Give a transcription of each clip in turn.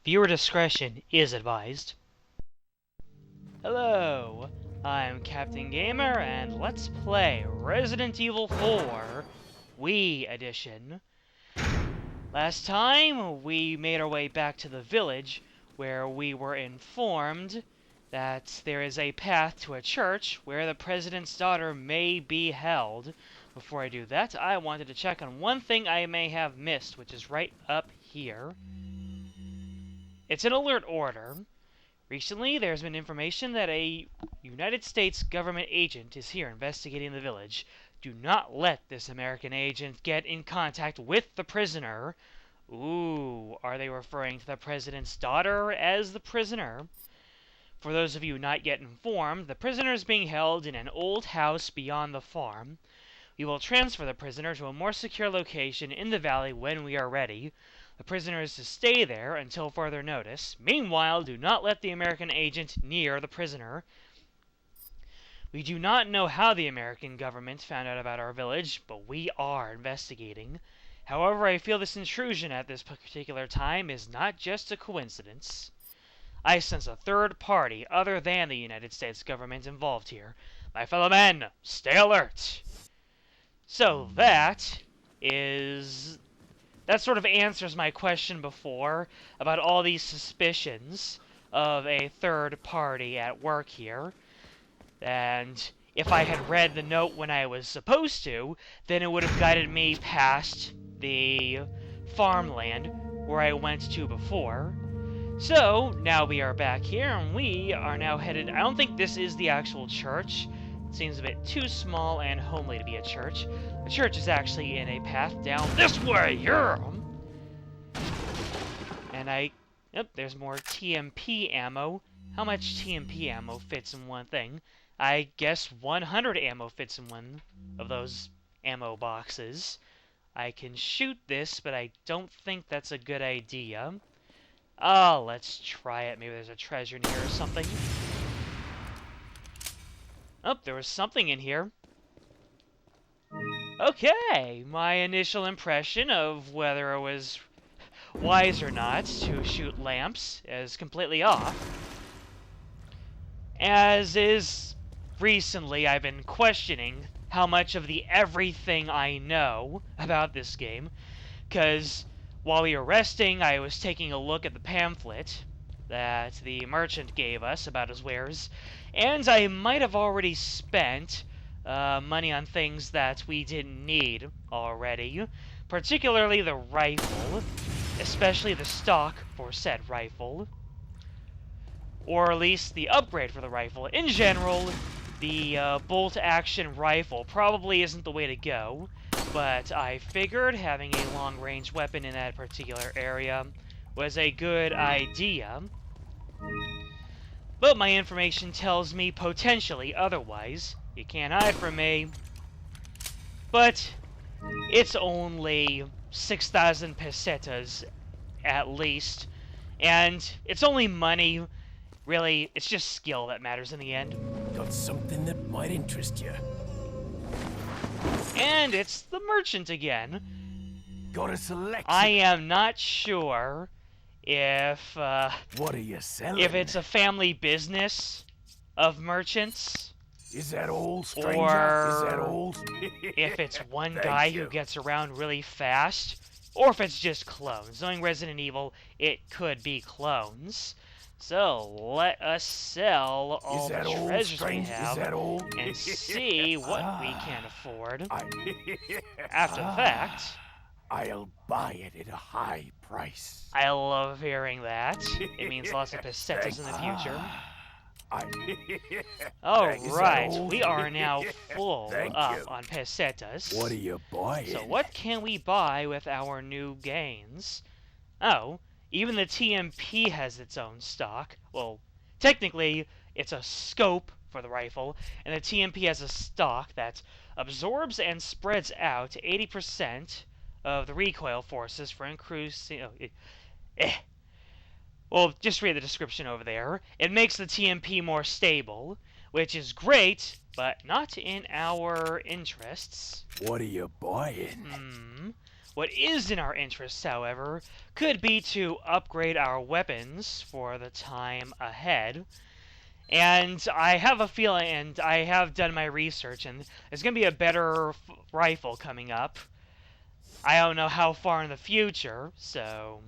Viewer discretion is advised. Hello, I'm Captain Gamer, and let's play Resident Evil 4 Wii Edition. Last time, we made our way back to the village, where we were informed that there is a path to a church where the President's daughter may be held. Before I do that, I wanted to check on one thing I may have missed, which is right up here. It's in alert order. Recently, there's been information that a United States government agent is here investigating the village. Do not let this American agent get in contact with the prisoner. Ooh, are they referring to the President's daughter as the prisoner? For those of you not yet informed, the prisoner is being held in an old house beyond the farm. We will transfer the prisoner to a more secure location in the valley when we are ready. The prisoner is to stay there until further notice. Meanwhile, do not let the American agent near the prisoner. We do not know how the American government found out about our village, but we are investigating. However, I feel this intrusion at this particular time is not just a coincidence. I sense a third party other than the United States government involved here. My fellow men, stay alert! So that sort of answers my question before about all these suspicions of a third party at work here. And if I had read the note when I was supposed to, then it would have guided me past the farmland where I went to before. So, now we are back here, and we are now headed... I don't think this is the actual church. It seems a bit too small and homely to be a church. The church is actually in a path down this way, yeah! And Yep, there's more TMP ammo. How much TMP ammo fits in one thing? I guess 100 ammo fits in one of those ammo boxes. I can shoot this, but I don't think that's a good idea. Oh, let's try it. Maybe there's a treasure in here or something. Oh, there was something in here. Okay, my initial impression of whether it was wise or not to shoot lamps is completely off. As is, recently I've been questioning how much of the everything I know about this game, because while we were resting, I was taking a look at the pamphlet that the merchant gave us about his wares, and I might have already spent money on things that we didn't need already, particularly the rifle, especially the stock for said rifle, or at least the upgrade for the rifle. In general, the bolt-action rifle probably isn't the way to go, but I figured having a long-range weapon in that particular area was a good idea. But my information tells me potentially otherwise. You can't hide from me. But it's only 6,000 pesetas, at least. And it's only money. Really, it's just skill that matters in the end. Got something that might interest you. And it's the merchant again. Got a selection. I am not sure if what are you selling? if it's a family business of merchants. Is that all, stranger? Or is that all? if it's one Thank guy you. who gets around really fast, or if it's just clones. Knowing Resident Evil, it could be clones. So, let us sell all the treasures we have and see what we can afford. After the fact, I'll buy it at a high price. I love hearing that. It means lots of pesetas in the future. Alright, we are now full up on pesetas. What are you buying? So what can we buy with our new gains? Oh, even the TMP has its own stock. Well, technically, it's a scope for the rifle, and the TMP has a stock that absorbs and spreads out 80% of the recoil forces for increasing... Well, just read the description over there. It makes the TMP more stable, which is great, but not in our interests. What are you buying? What is in our interests, however, could be to upgrade our weapons for the time ahead. And I have a feeling, and I have done my research, and there's going to be a better rifle coming up. I don't know how far in the future, so...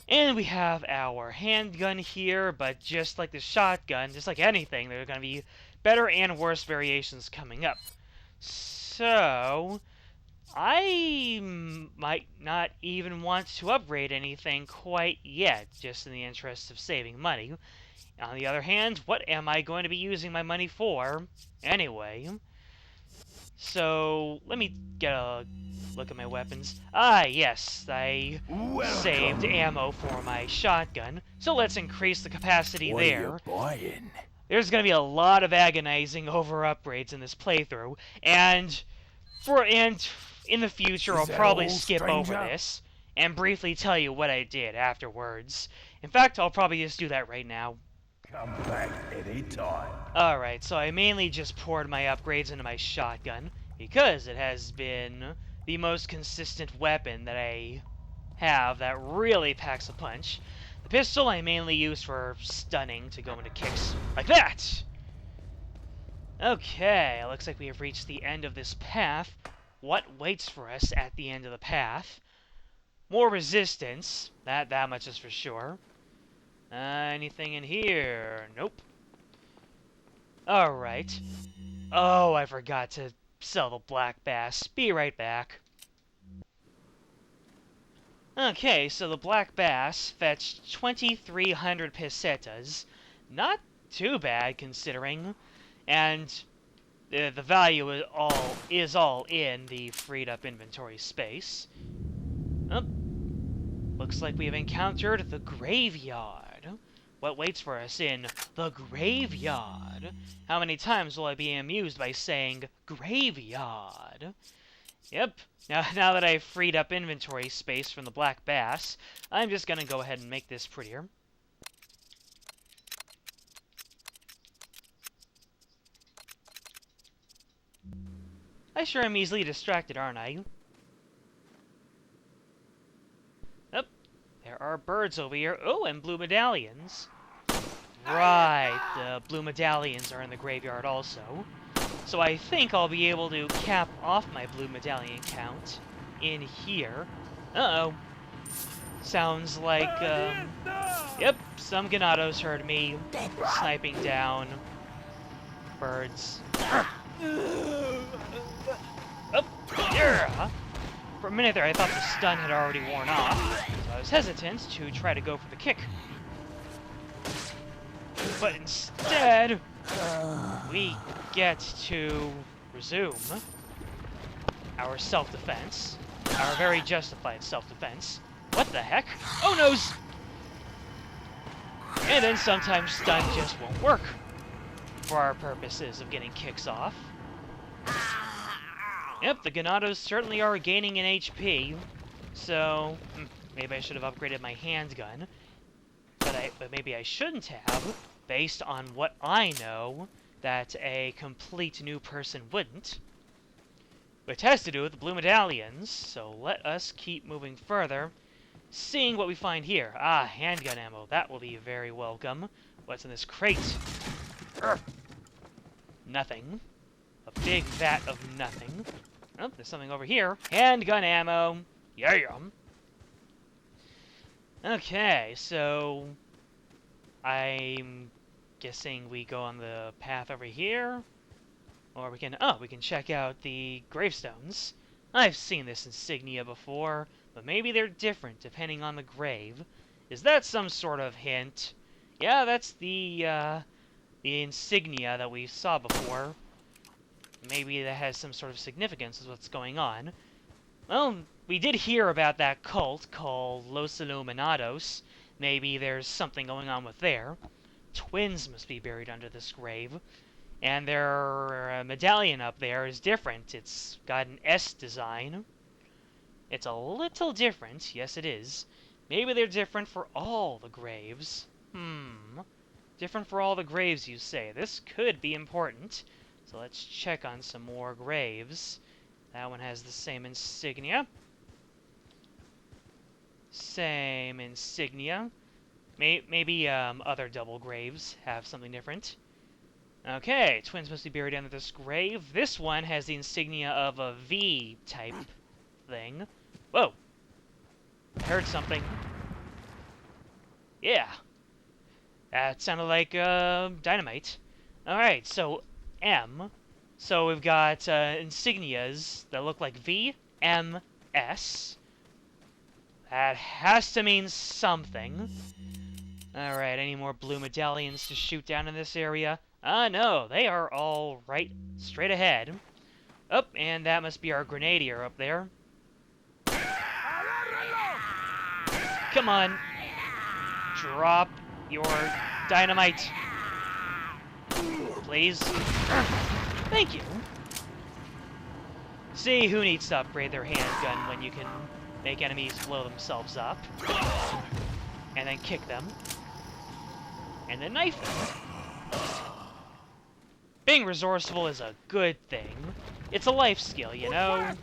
And we have our handgun here, but just like the shotgun, just like anything, there are going to be better and worse variations coming up. So, I might not even want to upgrade anything quite yet, just in the interest of saving money. On the other hand, what am I going to be using my money for anyway? So, let me get a look at my weapons. Ah, yes, I saved ammo for my shotgun, so let's increase the capacity there. What are you buying? There's going to be a lot of agonizing over upgrades in this playthrough, and in the future I'll probably skip over this and briefly tell you what I did afterwards. In fact, I'll probably just do that right now. Come back any time. Alright, so I mainly just poured my upgrades into my shotgun, because it has been the most consistent weapon that I have that really packs a punch. The pistol I mainly use for stunning to go into kicks like that! Okay, it looks like we have reached the end of this path. What waits for us at the end of the path? More resistance, that much is for sure. Anything in here? Nope. Alright. Oh, I forgot to sell the black bass. Be right back. Okay, so the black bass fetched 2,300 pesetas. Not too bad, considering. And the value is all in the freed-up inventory space. Oh, looks like we have encountered the graveyard. What waits for us in the graveyard? How many times will I be amused by saying graveyard? Yep, now that I've freed up inventory space from the black bass, I'm just gonna go ahead and make this prettier. I sure am easily distracted, aren't I? Oh, there are birds over here. Oh, and blue medallions. Right, the blue medallions are in the graveyard also. So I think I'll be able to cap off my blue medallion count in here. Uh-oh. Sounds like, yep, some Ganados heard me sniping down birds. Oh, yeah. For a minute there, I thought the stun had already worn off, so I was hesitant to try to go for the kick. But instead, we get to resume our self-defense, our very justified self-defense. What the heck? Oh, noes! And then sometimes stun just won't work for our purposes of getting kicks off. Yep, the Ganados certainly are gaining in HP, so maybe I should have upgraded my handgun, but maybe I shouldn't have, based on what I know that a complete new person wouldn't. Which has to do with the blue medallions, so let us keep moving further, seeing what we find here. Ah, handgun ammo. That will be very welcome. What's in this crate? Urgh. Nothing. A big vat of nothing. Oh, there's something over here. Handgun ammo. Yeah. Okay, so I'm guessing we go on the path over here, or we can check out the gravestones. I've seen this insignia before, but maybe they're different depending on the grave. Is that some sort of hint? Yeah, that's the insignia that we saw before. Maybe that has some sort of significance with what's going on. Well, we did hear about that cult called Los Illuminados. Maybe there's something going on with there. Twins must be buried under this grave. And their medallion up there is different. It's got an S design. It's a little different. Yes, it is. Maybe they're different for all the graves. Different for all the graves, you say. This could be important. So let's check on some more graves. That one has the same insignia. Same insignia. Maybe other double graves have something different. Okay, twins must be buried under this grave. This one has the insignia of a V-type thing. Whoa! I heard something. Yeah. That sounded like dynamite. Alright, so M. So we've got insignias that look like V, M, S. That has to mean something. Alright, any more blue medallions to shoot down in this area? No, they are all right straight ahead. Oh, and that must be our grenadier up there. Come on. Drop your dynamite. Please. Thank you. See, who needs to upgrade their handgun when you can make enemies blow themselves up? And then kick them. And then knife them. Being resourceful is a good thing. It's a life skill, you know?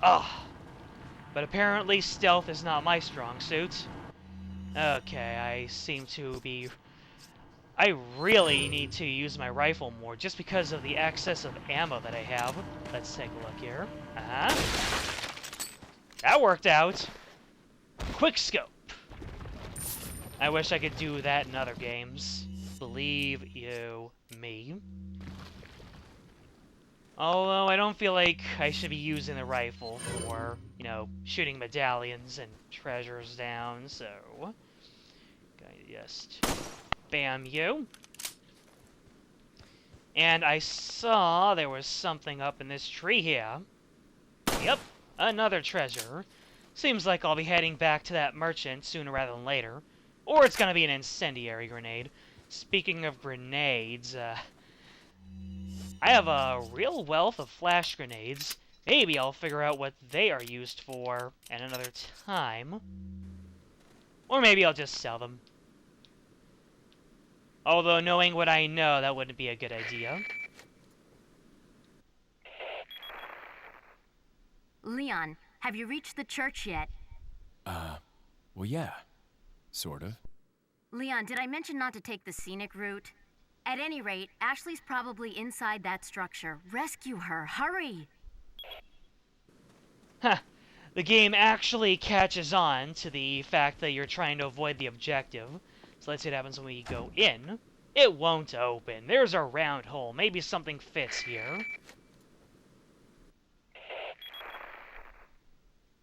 Ugh. But apparently stealth is not my strong suit. Okay, I seem to be... I really need to use my rifle more, just because of the excess of ammo that I have. Let's take a look here. That worked out. Quick scope. I wish I could do that in other games. Believe you me. Although I don't feel like I should be using the rifle for, you know, shooting medallions and treasures down, so... Going to just bam you. And I saw there was something up in this tree here. Yep, another treasure. Seems like I'll be heading back to that merchant sooner rather than later. Or it's gonna be an incendiary grenade. Speaking of grenades, I have a real wealth of flash grenades. Maybe I'll figure out what they are used for at another time. Or maybe I'll just sell them. Although, knowing what I know, that wouldn't be a good idea. Leon, have you reached the church yet? Well, yeah. Sort of. Leon, did I mention not to take the scenic route? At any rate, Ashley's probably inside that structure. Rescue her, hurry! Huh. The game actually catches on to the fact that you're trying to avoid the objective. So let's see what happens when we go in. It won't open. There's a round hole. Maybe something fits here.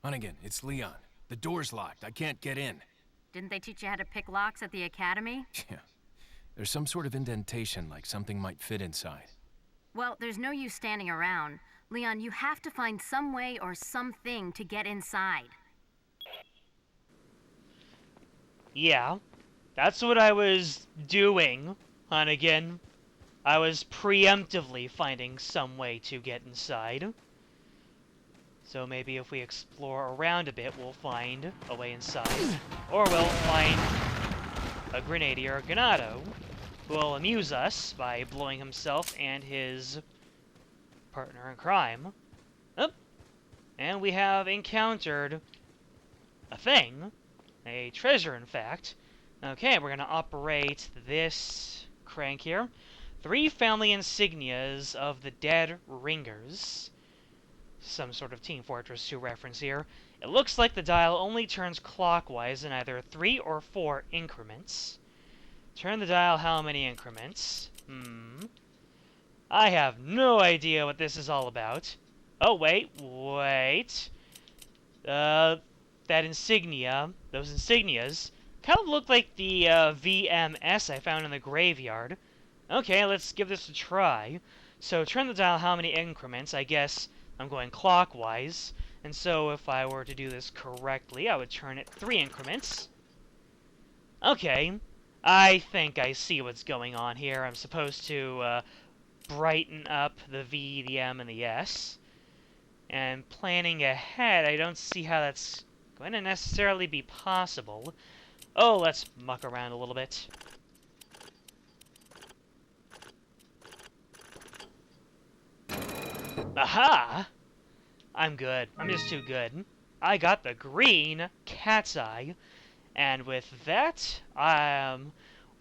Hunnigan, it's Leon. The door's locked. I can't get in. Didn't they teach you how to pick locks at the academy? Yeah. There's some sort of indentation, like something might fit inside. Well, there's no use standing around. Leon, you have to find some way or something to get inside. Yeah. That's what I was doing, Hunnigan. I was preemptively finding some way to get inside. So maybe if we explore around a bit, we'll find a way inside. Or we'll find a grenadier, Ganado, who will amuse us by blowing himself and his partner in crime. Oh, and we have encountered a thing. A treasure, in fact. Okay, we're going to operate this crank here. 3 family insignias of the dead ringers. Some sort of Team Fortress 2 reference here. It looks like the dial only turns clockwise in either 3 or 4 increments. Turn the dial how many increments? I have no idea what this is all about. Oh, wait. That insignia, those insignias, kind of look like the VMS I found in the graveyard. Okay, let's give this a try. So turn the dial how many increments? I guess I'm going clockwise. And so if I were to do this correctly, I would turn it 3 increments. Okay, I think I see what's going on here. I'm supposed to brighten up the V, the M, and the S. And planning ahead, I don't see how that's going to necessarily be possible. Oh, let's muck around a little bit. Aha! I'm good. I'm just too good. I got the green cat's eye. And with that,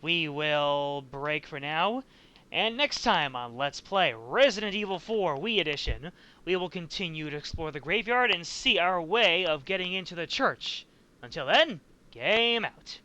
we will break for now. And next time on Let's Play Resident Evil 4 Wii Edition, we will continue to explore the graveyard and see our way of getting into the church. Until then, game out.